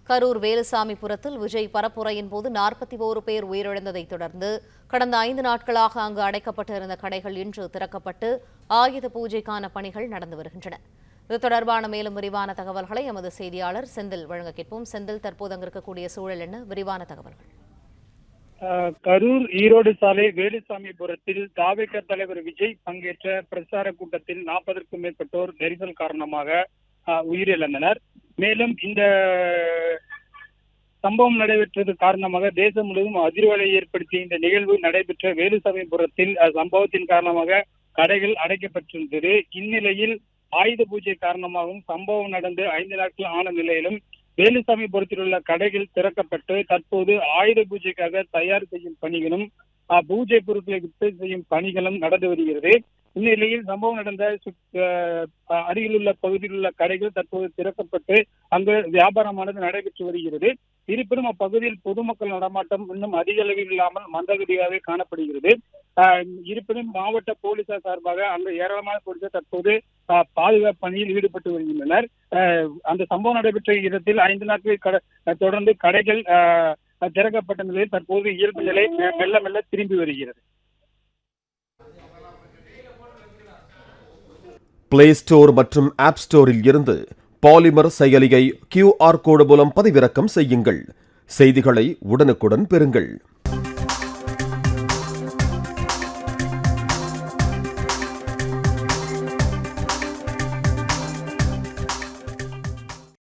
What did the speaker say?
கரூர் வேலுசாமிபுரத்தில் விஜய் பரப்புரையின் போது 41 பேர் உயிரிழந்ததைத் தொடர்ந்து கடந்த 5 நாட்களாக அங்கு அடைக்கப்பட்டிருந்த கடைகள் இன்று திறக்கப்பட்டு ஆயுத பூஜைக்கான பணிகள் நடந்து வருகின்றன. இது தொடர்பான மேலும் விரிவான தகவல்களை எமது செய்தியாளர் செந்தில் வழங்க கேட்போம். செந்தில், தற்போது அங்கு இருக்கக்கூடிய சூழல் என்ன? விரிவான தகவல்கள். கரூர் ஈரோடு சாலை வேலுசாமிபுரத்தில் தாவேக தலைவர் விஜய் பங்கேற்ற பிரச்சார கூட்டத்தில் 40க்கும் மேற்பட்டோர் நெரிசல் காரணமாக உயிரிழந்தனர். மேலும் இந்த சம்பவம் நடைபெற்றது காரணமாக தேசம் முழுவதும் அதிர்வலை ஏற்படுத்திய இந்த நிகழ்வு நடைபெற்ற வேலுசாமிபுரத்தில் சம்பவத்தின் காரணமாக கடைகள் அடைக்கப்பட்டிருந்தது. இந்நிலையில் ஆயுத பூஜை காரணமாகவும் சம்பவம் நடந்து 5 நாட்கள் ஆன நிலையிலும் வேலுசாமிபுரத்தில் உள்ள கடைகள் திறக்கப்பட்டு தற்போது ஆயுத பூஜைக்காக தயார் செய்யும் பணிகளும் பூஜை பொருட்களை விற்பனை செய்யும் பணிகளும் நடந்து வருகிறது. இந்நிலையில் சம்பவம் நடந்த அருகில் உள்ள பகுதியில் உள்ள கடைகள் தற்போது திறக்கப்பட்டு அங்கு வியாபாரமானது நடைபெற்று வருகிறது. இருப்பினும் அப்பகுதியில் பொதுமக்கள் நடமாட்டம் இன்னும் அதிக அளவில் இல்லாமல் மந்தகதியாகவே காணப்படுகிறது. இருப்பினும் மாவட்ட போலீசார் சார்பாக அங்கு ஏராளமான போலீசார் தற்போது பாதுகாப்பு பணியில் ஈடுபட்டு வருகின்றனர். அந்த சம்பவம் நடைபெற்ற இடத்தில் 5 நாட்கள் தொடர்ந்து கடைகள் திறக்கப்பட்ட நிலையில் தற்போது இயல்பு நிலை மெல்ல மெல்ல திரும்பி வருகிறது. பிளே ஸ்டோர் மற்றும் ஆப் ஸ்டோரில் இருந்து பாலிமர் செயலியை QR கோடு மூலம் பதிவிறக்கம் செய்யுங்கள். செய்திகளை உடனுக்குடன் பெறுங்கள்.